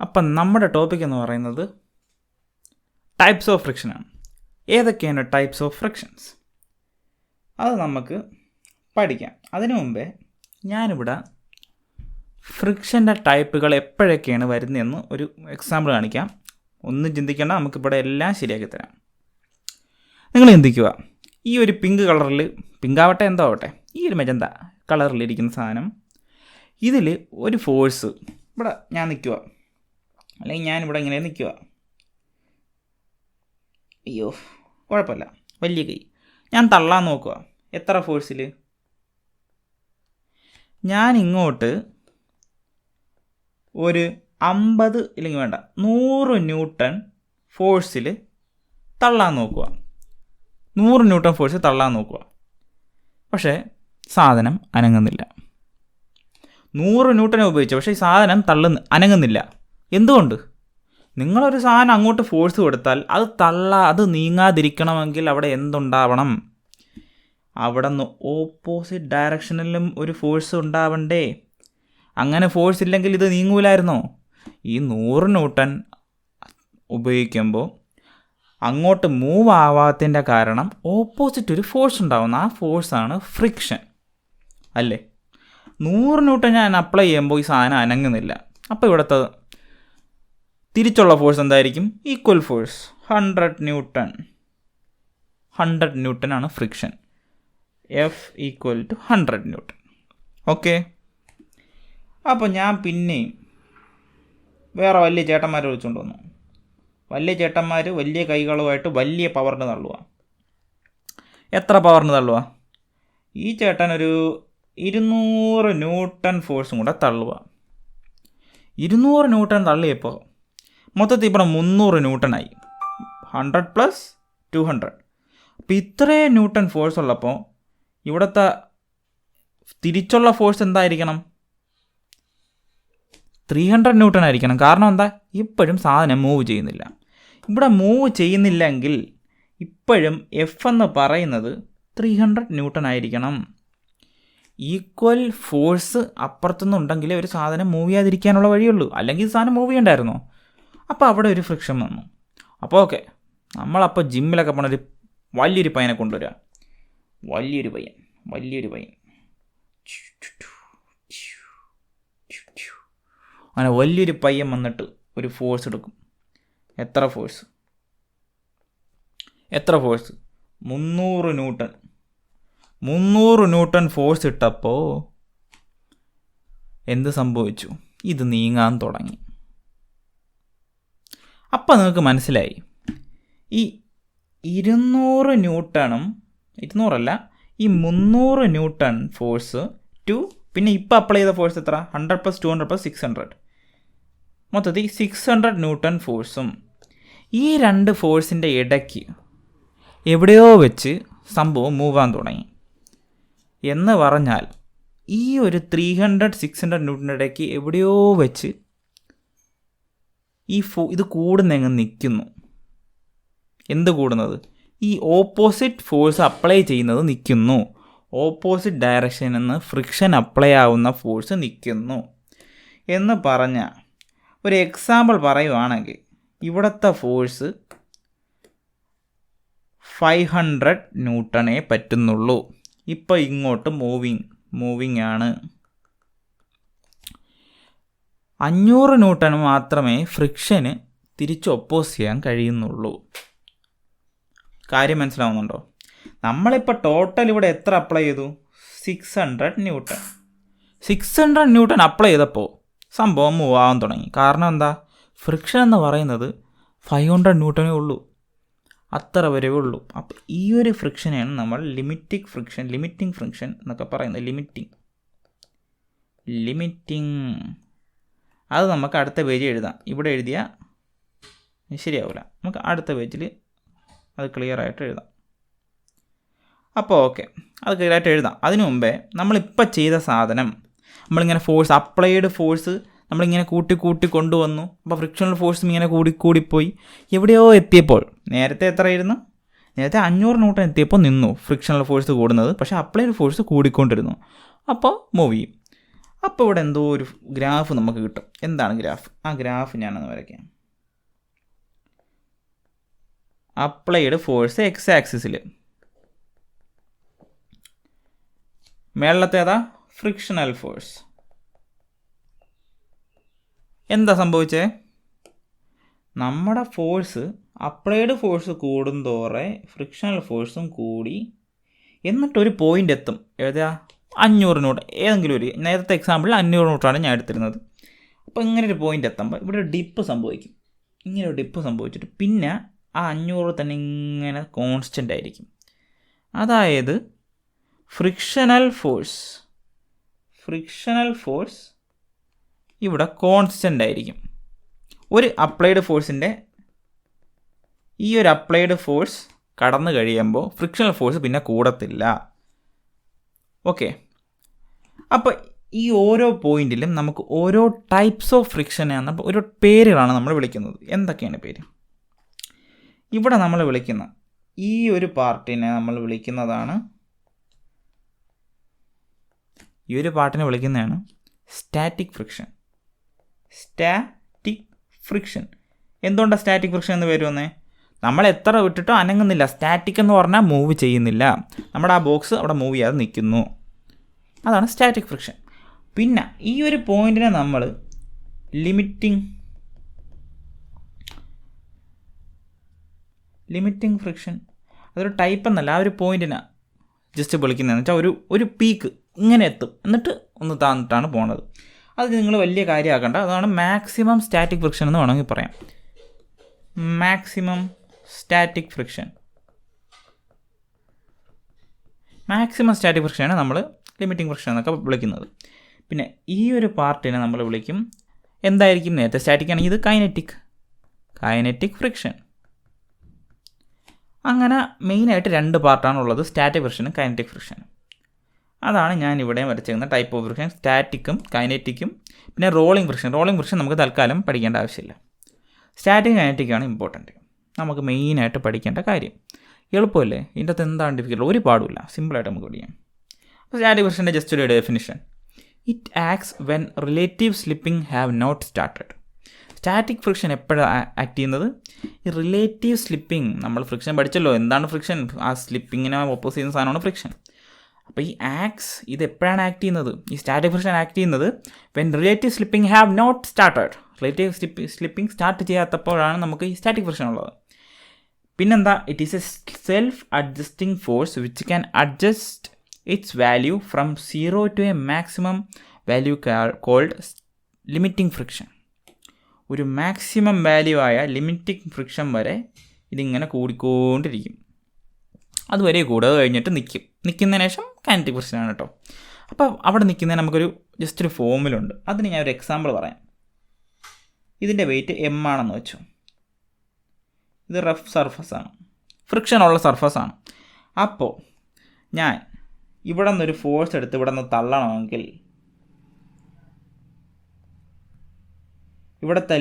അപ്പം നമ്മുടെ ടോപ്പിക് എന്ന് പറയുന്നത് ടൈപ്സ് ഓഫ് ഫ്രിക്ഷനാണ്. ഏതൊക്കെയാണ് ടൈപ്സ് ഓഫ് ഫ്രിക്ഷൻസ് അത് നമുക്ക് പഠിക്കാം. അതിനു മുമ്പേ ഞാനിവിടെ ഫ്രിക്ഷൻ്റെ ടൈപ്പുകൾ എപ്പോഴൊക്കെയാണ് വരുന്നതെന്ന് ഒരു എക്സാമ്പിൾ കാണിക്കാം. ഒന്നും ചിന്തിക്കേണ്ട, നമുക്കിവിടെ എല്ലാം ശരിയാക്കി തരാം. നിങ്ങൾ ചിന്തിക്കുക, ഈ ഒരു പിങ്ക് കളറിൽ, പിങ്കാവട്ടെ എന്തോ ആവട്ടെ, ഈ ഒരു മെജന്ത കളറിലിരിക്കുന്ന സാധനം, ഇതിൽ ഒരു ഫോഴ്സ് ഇവിടെ ഞാൻ നിൽക്കുക, അല്ലെങ്കിൽ ഞാനിവിടെ ഇങ്ങനെ നിൽക്കുക. അയ്യോ കുഴപ്പമില്ല, വലിയ കൈ ഞാൻ തള്ളാൻ നോക്കുക. എത്ര ഫോഴ്സിൽ? ഞാൻ ഇങ്ങോട്ട് ഒരു 50 ഇല്ലെങ്കിൽ വേണ്ട 100 ന്യൂട്ടൺ ഫോഴ്സിൽ തള്ളാൻ നോക്കുക. 100 ന്യൂട്ടൺ ഫോഴ്സ് തള്ളാൻ നോക്കുക. പക്ഷേ സാധനം അനങ്ങുന്നില്ല. 100 ന്യൂട്ടനെ ഉപയോഗിച്ചു, പക്ഷേ ഈ സാധനം അനങ്ങുന്നില്ല. എന്തുകൊണ്ട്? നിങ്ങളൊരു സാധനം അങ്ങോട്ട് ഫോഴ്സ് കൊടുത്താൽ അത് നീങ്ങാതിരിക്കണമെങ്കിൽ അവിടെ എന്തുണ്ടാവണം? അവിടെ നിന്ന് ഓപ്പോസിറ്റ് ഡയറക്ഷനിലും ഒരു ഫോഴ്സ് ഉണ്ടാവണ്ടേ? അങ്ങനെ ഫോഴ്സ് ഇല്ലെങ്കിൽ ഇത് നീങ്ങൂലായിരുന്നോ? ഈ 100 ന്യൂട്ടൺ ഉപയോഗിക്കുമ്പോൾ അങ്ങോട്ട് മൂവ് ആവാത്തതിൻ്റെ കാരണം ഓപ്പോസിറ്റ് ഒരു ഫോഴ്സ് ഉണ്ടാവുന്നു. ആ ഫോഴ്സാണ് ഫ്രിക്ഷൻ അല്ലേ? 100 ന്യൂട്ടൺ ഞാൻ അപ്ലൈ ചെയ്യുമ്പോൾ ഈ സാധനം അനങ്ങുന്നില്ല. അപ്പോൾ ഇവിടുത്തെ തിരിച്ചുള്ള ഫോഴ്സ് എന്തായിരിക്കും? Equal force 100 newton. 100 ന്യൂട്ടൺ ആണ് friction. F equal to 100 newton. Okay, അപ്പോൾ ഞാൻ പിന്നെയും വേറെ വലിയ ചേട്ടന്മാരെ വിളിച്ചുകൊണ്ട് വന്നു. വലിയ ചേട്ടന്മാർ വലിയ കൈകളുമായിട്ട് വലിയ പവറിന് തള്ളുക. എത്ര പവറിന് തള്ളുക? ഈ ചേട്ടൻ ഒരു 200 ന്യൂട്ടൺ ഫോഴ്സും കൂടെ തള്ളുക. 200 ന്യൂട്ടൺ തള്ളിയപ്പോൾ മൊത്തത്തിൽ ഇവിടെ 300 ന്യൂട്ടണായി. 100 + 200. അപ്പോൾ ഇത്രയും ന്യൂട്ടൺ ഫോഴ്സ് ഉള്ളപ്പോൾ ഇവിടുത്തെ തിരിച്ചുള്ള ഫോഴ്സ് എന്തായിരിക്കണം? 300 ന്യൂട്ടൺ ആയിരിക്കണം. കാരണം എന്താ? ഇപ്പോഴും സാധനം മൂവ് ചെയ്യുന്നില്ല. ഇവിടെ മൂവ് ചെയ്യുന്നില്ലെങ്കിൽ ഇപ്പോഴും എഫ് എന്ന് പറയുന്നത് 300 ന്യൂട്ടൺ ആയിരിക്കണം. ഈക്വൽ ഫോഴ്സ് അപ്പുറത്തുനിന്നുണ്ടെങ്കിലേ ഒരു സാധനം മൂവ് ചെയ്യാതിരിക്കാനുള്ള വഴിയുള്ളൂ. അല്ലെങ്കിൽ സാധനം മൂവ് ചെയ്യണ്ടായിരുന്നോ? അപ്പോൾ അവിടെ ഒരു ഫ്രിക്ഷൻ വന്നു. അപ്പോൾ ഓക്കെ, നമ്മളപ്പോൾ ജിമ്മിലൊക്കെ പോണൊരു വലിയൊരു പയ്യനെ കൊണ്ടുവരിക. വലിയൊരു പയ്യൻ അങ്ങനെ വലിയൊരു പയ്യൻ വന്നിട്ട് ഒരു ഫോഴ്സ് എടുക്കും. എത്ര ഫോഴ്സ്? 300 ന്യൂട്ടൺ. 300 ന്യൂട്ടൺ ഫോഴ്സ് ഇട്ടപ്പോൾ എന്ത് സംഭവിച്ചു? ഇത് നീങ്ങാൻ തുടങ്ങി. അപ്പം നിങ്ങൾക്ക് മനസ്സിലായി, ഈ 200 ന്യൂട്ടണും 200 ഈ 300 ന്യൂട്ടൺ ഫോഴ്സ് പിന്നെ ഇപ്പം അപ്ലൈ ചെയ്ത ഫോഴ്സ് എത്ര? 100 + 200 + 600. മൊത്തത്തിൽ 600 ന്യൂട്ടൺ ഫോഴ്സും ഈ രണ്ട് ഫോഴ്സിൻ്റെ ഇടയ്ക്ക് എവിടെയോ വെച്ച് സംഭവം മൂവാൻ തുടങ്ങി. എന്ന് പറഞ്ഞാൽ ഈ ഒരു 300-600 ന്യൂട്ടൻ്റെ ഇടയ്ക്ക് എവിടെയോ വെച്ച് ഇത് കൂടുന്നെങ്ങ് നിൽക്കുന്നു. എന്ത് കൂടുന്നത്? ഈ ഓപ്പോസിറ്റ് ഫോഴ്സ് അപ്ലൈ ചെയ്യുന്നത് നിൽക്കുന്നു. ഓപ്പോസിറ്റ് ഡയറക്ഷനിൽ നിന്ന് ഫ്രിക്ഷൻ അപ്ലൈ ആവുന്ന ഫോഴ്സ് നിൽക്കുന്നു എന്ന് പറഞ്ഞാൽ, ഒരു എക്സാമ്പിൾ പറയുവാണെങ്കിൽ ഇവിടുത്തെ ഫോഴ്സ് 500 ന്യൂട്ടണേ പറ്റുന്നുള്ളൂ. ഇപ്പോൾ ഇങ്ങോട്ട് മൂവിങ് ആണ്. 500 ന്യൂട്ടൺ മാത്രമേ ഫ്രിക്ഷന് തിരിച്ച് ഒപ്പോസ് ചെയ്യാൻ കഴിയുന്നുള്ളൂ. കാര്യം മനസ്സിലാവുന്നുണ്ടോ? നമ്മളിപ്പോൾ ടോട്ടൽ ഇവിടെ എത്ര അപ്ലൈ ചെയ്തു? 600 ന്യൂട്ടൺ. 600 ന്യൂട്ടൺ അപ്ലൈ ചെയ്തപ്പോൾ സംഭവം മൂവ് ആവാൻ തുടങ്ങി. കാരണം എന്താ? ഫ്രിക്ഷൻ എന്ന് പറയുന്നത് 500 ന്യൂട്ടനേ ഉള്ളൂ, അത്ര വരെ ഉള്ളൂ. അപ്പോൾ ഈ ഒരു ഫ്രിക്ഷനെയാണ് നമ്മൾ ലിമിറ്റിംഗ് ഫ്രിക്ഷൻ എന്നൊക്കെ പറയുന്നത്. ലിമിറ്റിംഗ് അത് നമുക്ക് അടുത്ത പേജിൽ എഴുതാം. ഇവിടെ എഴുതിയാൽ ശരിയാവില്ല. നമുക്ക് അടുത്ത പേജിൽ അത് ക്ലിയർ ആയിട്ട് എഴുതാം. അപ്പോൾ ഓക്കെ, അത് ക്ലിയർ ആയിട്ട് എഴുതാം. അതിനു മുമ്പേ നമ്മളിപ്പോൾ ചെയ്ത സാധനം, നമ്മളിങ്ങനെ അപ്ലൈഡ് ഫോഴ്സ് നമ്മളിങ്ങനെ കൂട്ടി കൊണ്ടുവന്നു. അപ്പോൾ ഫ്രിക്ഷണൽ ഫോഴ്സും ഇങ്ങനെ കൂടിപ്പോയി എവിടെയോ എത്തിയപ്പോൾ, നേരത്തെ എത്രയായിരുന്നു? നേരത്തെ 500 ന്യൂട്ടൺ എത്തിയപ്പോൾ നിന്നു ഫ്രിക്ഷണൽ ഫോഴ്സ് കൂടുന്നത്. പക്ഷേ അപ്ലൈഡ് ഫോഴ്സ് കൂടിക്കൊണ്ടിരുന്നു. അപ്പോൾ മൂവ് ചെയ്യും. അപ്പോൾ ഇവിടെ എന്തോ ഒരു ഗ്രാഫ് നമുക്ക് കിട്ടും. എന്താണ് ഗ്രാഫ്? ആ ഗ്രാഫ് ഞാനൊന്ന് വരയ്ക്കാം. അപ്ലൈഡ് ഫോഴ്സ് എക്സ് ആക്സിസിൽ, മേളത്തെ ഏതാ? Frictional force. എന്താ സംഭവിച്ചേ? നമ്മുടെ ഫോഴ്സ്, അപ്ലൈഡ് ഫോഴ്സ് കൂടുന്തോറെ ഫ്രിക്ഷണൽ ഫോഴ്സും കൂടി. എന്നിട്ടൊരു പോയിൻ്റ് എത്തും. എഴുതുക 500 ന്യൂട്ടൺ. ഏതെങ്കിലും ഒരു, നേരത്തെ എക്സാമ്പിളിൽ 500 ന്യൂട്ടണാണ് ഞാൻ എടുത്തിരുന്നത്. അപ്പോൾ ഇങ്ങനെ ഒരു പോയിൻ്റ് എത്തുമ്പോൾ ഇവിടെ ഒരു ഡിപ്പ് സംഭവിക്കും. ഇങ്ങനെ ഒരു ഡിപ്പ് സംഭവിച്ചിട്ട് പിന്നെ ആ 500 തന്നെ ഇങ്ങനെ കോൺസ്റ്റൻ്റ് ആയിരിക്കും. അതായത് ഫ്രിക്ഷണൽ ഫോഴ്സ് ഇവിടെ കോൺസ്റ്റൻ്റ് ആയിരിക്കും. ഒരു അപ്ലൈഡ് ഫോഴ്സിൻ്റെ ഈ ഒരു അപ്ലൈഡ് ഫോഴ്സ് കടന്നു കഴിയുമ്പോൾ ഫ്രിക്ഷണൽ ഫോഴ്സ് പിന്നെ കൂടത്തില്ല. ഓക്കെ, അപ്പോൾ ഈ ഓരോ പോയിന്റിലും നമുക്ക് ഓരോ ടൈപ്സ് ഓഫ് ഫ്രിക്ഷൻ എന്ന ഓരോ പേരുകളാണ് നമ്മൾ വിളിക്കുന്നത്. എന്തൊക്കെയാണ് പേര്? ഇവിടെ നമ്മൾ വിളിക്കുന്ന ഈ ഒരു പാർട്ടിനെ നമ്മൾ വിളിക്കുന്നതാണ്, ഈ ഒരു പാർട്ടിനെ വിളിക്കുന്നതാണ് സ്റ്റാറ്റിക് ഫ്രിക്ഷൻ. എന്തുകൊണ്ടാണ് സ്റ്റാറ്റിക് ഫ്രിക്ഷൻ എന്ന് പേര് വന്നേ? നമ്മൾ എത്ര വിട്ടിട്ടോ അനങ്ങുന്നില്ല. സ്റ്റാറ്റിക് എന്ന് പറഞ്ഞാൽ മൂവ് ചെയ്യുന്നില്ല. നമ്മുടെ ആ ബോക്സ് അവിടെ മൂവ് ചെയ്യാതെ നിൽക്കുന്നു. അതാണ് സ്റ്റാറ്റിക് ഫ്രിക്ഷൻ. പിന്നെ ഈ ഒരു പോയിന്റിനെ നമ്മൾ ലിമിറ്റിംഗ് ഫ്രിക്ഷൻ, അതൊരു ടൈപ്പ് എന്നല്ല, ആ ഒരു പോയിന്റിനെ ജസ്റ്റ് വിളിക്കുന്നതെന്ന് വെച്ചാൽ ഒരു പീക്ക് ഇങ്ങനെ എത്തും, എന്നിട്ട് ഒന്ന് താന്നിട്ടാണ് പോണത്. അത് നിങ്ങൾ വലിയ കാര്യമാക്കണ്ട. അതാണ് മാക്സിമം സ്റ്റാറ്റിക് ഫ്രിക്ഷൻ എന്ന് വേണമെങ്കിൽ പറയാം. മാക്സിമം സ്റ്റാറ്റിക് ഫ്രിക്ഷനാണ് നമ്മൾ ലിമിറ്റിംഗ് ഫ്രിക്ഷൻ എന്നൊക്കെ വിളിക്കുന്നത്. പിന്നെ ഈ ഒരു പാർട്ടിനെ നമ്മൾ വിളിക്കും എന്തായിരിക്കും? നേരത്തെ സ്റ്റാറ്റിക് ആണെങ്കിൽ ഇത് കൈനറ്റിക് ഫ്രിക്ഷൻ. അങ്ങനെ മെയിനായിട്ട് 2 പാർട്ടാണുള്ളത്, സ്റ്റാറ്റിക് ഫ്രിക്ഷനും കൈനറ്റിക് ഫ്രിക്ഷനും. അതാണ് ഞാൻ ഇവിടെ വരച്ചിരുന്ന ടൈപ്പ് ഓഫ് ഫ്രിക്ഷൻ, സ്റ്റാറ്റിക്കും കൈനറ്റിക്കും. പിന്നെ റോളിംഗ് ഫ്രിക്ഷൻ നമുക്ക് തൽക്കാലം പഠിക്കേണ്ട ആവശ്യമില്ല. സ്റ്റാറ്റിക് കൈനറ്റിക്കാണ് ഇമ്പോർട്ടൻറ്റ്, നമുക്ക് മെയിനായിട്ട് പഠിക്കേണ്ട കാര്യം. എളുപ്പമല്ലേ? ഇതിൻ്റെ അകത്ത് എന്താണ് ഡിഫിക്കൽട്ട്? ഒരു പാടുമില്ല, സിമ്പിളായിട്ട് നമുക്ക് പഠിക്കാം. അപ്പോൾ സ്റ്റാറ്റിക് ഫ്രിക്ഷൻ്റെ ജസ്റ്റ് ഒരു definition: it acts when relative slipping have not started. Static friction എപ്പോഴാണ് ആക്ട് ചെയ്യുന്നത്? ഈ റിലേറ്റീവ് സ്ലിപ്പിംഗ്, നമ്മൾ ഫ്രിക്ഷൻ പഠിച്ചല്ലോ. എന്താണ് ഫ്രിക്ഷൻ? ആ സ്ലിപ്പിങ്ങിനെ ഓപ്പോസ് ചെയ്യുന്ന സാധനമാണ് ഫ്രിക്ഷൻ. അപ്പോൾ ഈ ഇത് എപ്പോഴാണ് ആക്ട് ചെയ്യുന്നത്? ഈ സ്റ്റാറ്റിക് ഫ്രിക്ഷൻ ആക്ട് ചെയ്യുന്നത് when relative slipping have not started. Relative slipping start ചെയ്യാത്തപ്പോഴാണ് നമുക്ക് ഈ സ്റ്റാറ്റിക് ഫ്രിക്ഷൻ ഉള്ളത്. പിന്നെന്താ? It is a self adjusting force which can adjust its value from 0 to a maximum value called limiting friction. ഒരു maximum value ആയ limiting friction വരെ ഇതിങ്ങനെ കൂടിക്കൊണ്ടിരിക്കും. അതുവരെ കൂടുക, കഴിഞ്ഞിട്ട് നിൽക്കുന്നതിന് ശേഷം കൈനറ്റിക് ഫ്രിക്ഷനാണ് കേട്ടോ. അപ്പോൾ അവിടെ നിൽക്കുന്നതിന് നമുക്കൊരു ജസ്റ്റ് ഒരു ഫോമിലുണ്ട്. അതിന് ഞാൻ ഒരു എക്സാമ്പിൾ പറയാം. ഇതിൻ്റെ വെയിറ്റ് m ആണെന്ന് വെച്ചു. ഇത് റഫ് സർഫസാണ്, ഫ്രിക്ഷനുള്ള സർഫസാണ്. അപ്പോൾ ഞാൻ ഇവിടെ നിന്നൊരു ഫോഴ്സ് എടുത്ത് ഇവിടെ നിന്ന് തള്ളണമെങ്കിൽ ഇവിടുത്തെ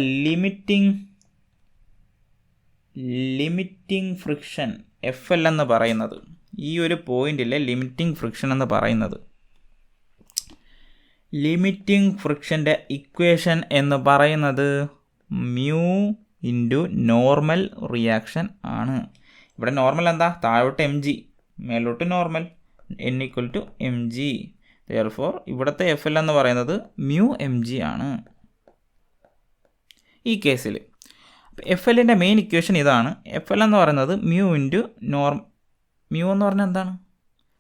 ലിമിറ്റിംഗ് ഫ്രിക്ഷൻ FL എന്ന് പറയുന്നത്, ഈ ഒരു പോയിന്റിലെ ലിമിറ്റിംഗ് ഫ്രിക്ഷൻ എന്ന് പറയുന്നത്, ലിമിറ്റിംഗ് ഫ്രിക്ഷൻ്റെ ഇക്വേഷൻ എന്ന് പറയുന്നത് മ്യൂ ഇൻറ്റു നോർമൽ റിയാക്ഷൻ ആണ്. ഇവിടെ നോർമൽ എന്താ? താഴോട്ട് mg, മേലോട്ട് നോർമൽ, n = mg. therefore ഇവിടുത്തെ FL എന്ന് പറയുന്നത് മ്യൂ mg ആണ് ഈ കേസിൽ. FLൻ്റെ മെയിൻ ഇക്വേഷൻ ഇതാണ്. FL എന്ന് പറയുന്നത് മ്യൂ ഇൻറ്റു മ്യൂ എന്ന് പറഞ്ഞാൽ എന്താണ്?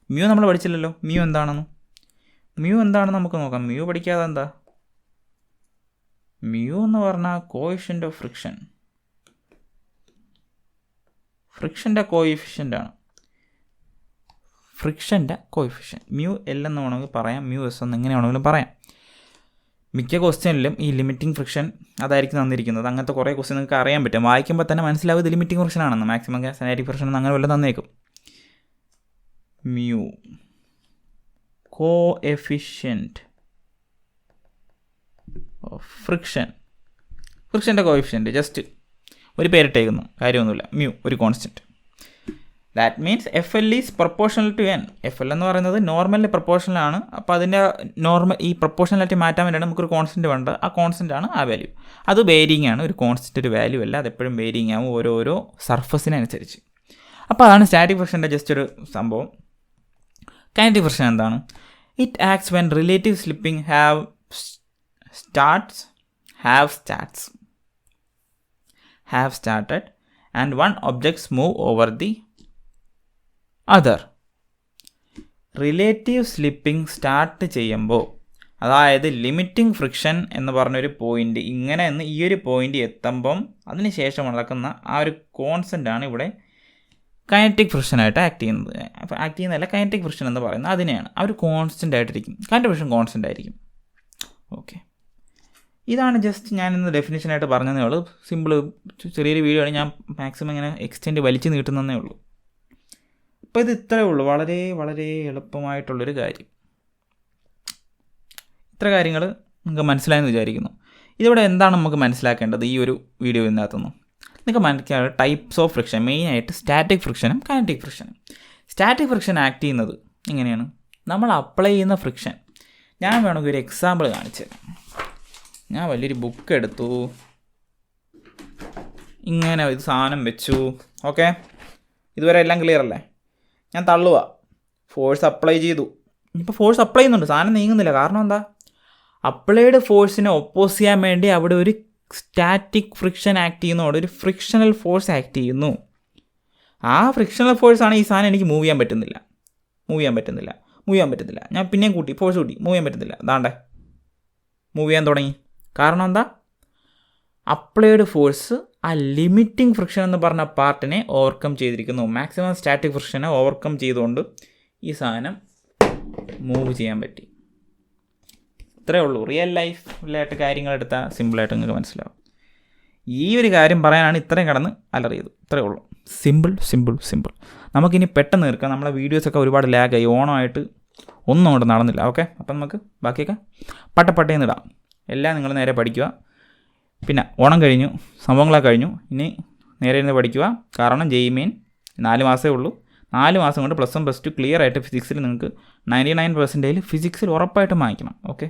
മ്യൂ നമ്മൾ പഠിച്ചില്ലല്ലോ. മ്യൂ എന്താണെന്ന് നമുക്ക് നോക്കാം. മ്യൂ പഠിക്കാതെ എന്താ? മ്യൂ എന്ന് പറഞ്ഞാൽ കോഎഫിഷ്യൻ്റ് ഓഫ് ഫ്രിക്ഷൻ്റെ കോഎഫിഷ്യൻ്റാണ്. മ്യൂ L എന്ന് വേണമെങ്കിൽ പറയാം, മ്യൂ S എന്ന് എങ്ങനെ വേണമെങ്കിലും പറയാം. മിക്ക ക്വസ്റ്റ്യനിലും ഈ ലിമിറ്റിംഗ് ഫ്രിക്ഷൻ അതായിരിക്കും തന്നിരിക്കുന്നത്. അങ്ങനത്തെ കുറേ ക്വസ്റ്റ്യൻ നിങ്ങൾക്ക് അറിയാൻ പറ്റും. വായിക്കുമ്പോൾ തന്നെ മനസ്സിലാവും ഇത് ലിമിറ്റിംഗ് ഫ്രിക്ഷൻ ആണെന്ന്. മാക്സിമം സ്റ്റാറ്റിക് ഫ്രിക്ഷൻ അങ്ങനെ വല്ല തന്നേക്കും. മ്യൂ കോഎഫിഷ്യൻ്റ് ഓഫ് ഫ്രിക്ഷൻ്റെ കോഎഫിഷ്യൻ്റ് ജസ്റ്റ് ഒരു പേരിട്ടേക്കുന്നു, കാര്യമൊന്നുമില്ല. മ്യൂ ഒരു constant. That means F L is proportional to N. F L എന്ന് പറയുന്നത് നോർമലിന് പ്രൊപ്പോർഷണലാണ്. അപ്പോൾ അതിൻ്റെ ഈ പ്രൊപ്പോർഷണലായിട്ട് മാറ്റാൻ വേണ്ടിയാണ് നമുക്കൊരു കോൺസ്റ്റൻറ്റ് വേണ്ടത്. ആ കോൺസ്റ്റൻ്റ് ആണ് ആ വാല്യൂ. അത് വേരിയിങ് ആണ്, ഒരു കോൺസ്റ്റൻ്റ് ഒരു വാല്യൂ അല്ല, അതെപ്പോഴും വേരിയിങ് ആവും ഓരോരോ സർഫസിനനുസരിച്ച്. അപ്പോൾ അതാണ് സ്റ്റാറ്റിക് ഫ്രിക്ഷൻ്റെ ജസ്റ്റ് ഒരു സംഭവം. കൈനറ്റിക് ഫ്രിക്ഷൻ എന്താണ്? It acts when relative slipping have started and one objects move over the other. Relative slipping start ചെയ്യുമ്പോൾ, അതായത് ലിമിറ്റിംഗ് ഫ്രിക്ഷൻ എന്ന് പറഞ്ഞൊരു പോയിൻ്റ് ഇങ്ങനെ എന്ന് ഈ ഒരു പോയിൻ്റ് എത്തുമ്പം അതിന് ശേഷം നടക്കുന്ന ആ ഒരു കോൺസ്റ്റൻ്റ് ആണ് ഇവിടെ കൈനറ്റിക് ഫ്രിക്ഷനായിട്ട് ആക്ട് ചെയ്യുന്നതല്ല, കൈനറ്റിക് ഫ്രിക്ഷൻ എന്ന് പറയുന്നത് അതിനെയാണ്. ആ ഒരു കോൺസ്റ്റൻ്റ് ആയിട്ടിരിക്കും. കൈനറ്റിക് ഫ്രിക്ഷൻ കോൺസ്റ്റൻ്റ് ആയിരിക്കും. ഓക്കെ, ഇതാണ് ജസ്റ്റ് ഞാൻ ഇന്ന് ഡെഫിനിഷനായിട്ട് പറഞ്ഞതേ ഉള്ളൂ. സിമ്പിൾ ചെറിയൊരു വീഡിയോ ആണ്, ഞാൻ മാക്സിമം ഇങ്ങനെ എക്സ്റ്റെൻഡ് വലിച്ചു നീട്ടുന്നതേ ഉള്ളൂ. അപ്പോൾ ഇത് ഇത്രയേ ഉള്ളൂ, വളരെ വളരെ എളുപ്പമായിട്ടുള്ളൊരു കാര്യം. ഇത്ര കാര്യങ്ങൾ നിങ്ങൾക്ക് മനസ്സിലായെന്ന് വിചാരിക്കുന്നു. ഇതിവിടെ എന്താണ് നമുക്ക് മനസ്സിലാക്കേണ്ടത് ഈ ഒരു വീഡിയോയിനകത്തുനിന്ന്? നിങ്ങൾക്ക് മനസ്സിലാക്കുക ടൈപ്സ് ഓഫ് ഫ്രിക്ഷൻ, മെയിനായിട്ട് സ്റ്റാറ്റിക് ഫ്രിക്ഷനും കൈനറ്റിക് ഫ്രിക്ഷനും. സ്റ്റാറ്റിക് ഫ്രിക്ഷൻ ആക്ട് ചെയ്യുന്നത് എങ്ങനെയാണ്? നമ്മൾ അപ്ലൈ ചെയ്യുന്ന ഫ്രിക്ഷൻ. ഞാൻ വേണമെങ്കിൽ ഒരു എക്സാമ്പിൾ കാണിച്ചു തരാം. ഞാൻ വലിയൊരു ബുക്ക് എടുത്തു, ഇങ്ങനെ ഇത് സാധനം വെച്ചു. ഓക്കെ, ഇതുവരെ എല്ലാം ക്ലിയർ അല്ലേ? ഞാൻ തള്ളുക, ഫോഴ്സ് അപ്ലൈ ചെയ്തു. ഇപ്പോൾ ഫോഴ്സ് അപ്ലൈ ചെയ്യുന്നുണ്ട്, സാധനം നീങ്ങുന്നില്ല. കാരണം എന്താ? അപ്ലൈഡ് ഫോഴ്സിനെ ഒപ്പോസ് ചെയ്യാൻ വേണ്ടി അവിടെ ഒരു സ്റ്റാറ്റിക് ഫ്രിക്ഷൻ ആക്ട് ചെയ്യുന്നതോടെ ഒരു ഫ്രിക്ഷണൽ ഫോഴ്സ് ആക്ട് ചെയ്യുന്നു. ആ ഫ്രിക്ഷണൽ ഫോഴ്സാണ് ഈ സാധനം എനിക്ക് മൂവ് ചെയ്യാൻ പറ്റുന്നില്ല. ഞാൻ പിന്നെയും കൂട്ടി, ഫോഴ്സ് കൂട്ടി, മൂവ് ചെയ്യാൻ പറ്റുന്നില്ല. അതാണ്ടേ മൂവ് ചെയ്യാൻ തുടങ്ങി. കാരണം എന്താ? അപ്ലൈഡ് ഫോഴ്സ് ആ ലിമിറ്റിംഗ് ഫ്രിക്ഷൻ എന്ന് പറഞ്ഞ പാർട്ടിനെ ഓവർകം ചെയ്തിരിക്കുന്നു. മാക്സിമം സ്റ്റാറ്റിക് ഫ്രിക്ഷനെ ഓവർകം ചെയ്തുകൊണ്ട് ഈ സാധനം മൂവ് ചെയ്യാൻ പറ്റി. ഇത്രയേ ഉള്ളൂ. റിയൽ ലൈഫിലായിട്ട് കാര്യങ്ങളെടുത്താൽ സിമ്പിളായിട്ട് നിങ്ങൾക്ക് മനസ്സിലാവും. ഈ ഒരു കാര്യം പറയാനാണ് ഇത്രയും കടന്ന് അലറിയത്. ഇത്രയേ ഉള്ളൂ. സിമ്പിൾ. നമുക്കിനി പെട്ടെന്ന് തീർക്കാം. നമ്മളെ വീഡിയോസൊക്കെ ഒരുപാട് ലാഗായി, ഓണമായിട്ട് ഒന്നും അങ്ങോട്ട് നടന്നില്ല. ഓക്കെ, അപ്പം നമുക്ക് ബാക്കിയൊക്കെ പട്ടേന്ന് ഇടാം. എല്ലാം നിങ്ങൾ നേരെ പഠിക്കുക. പിന്നെ ഓണം കഴിഞ്ഞു, സംഭവങ്ങളൊക്കെ കഴിഞ്ഞു. ഇനി നേരെ ഇരുന്ന് പഠിക്കുക. കാരണം JEE മെയിൻ 4 മാസമേ ഉള്ളൂ. 4 മാസം കൊണ്ട് +1 +2 ക്ലിയർ ആയിട്ട് ഫിസിക്സിൽ നിങ്ങൾക്ക് 99% ഫിസിക്സിൽ ഉറപ്പായിട്ടും വാങ്ങിക്കണം. ഓക്കെ.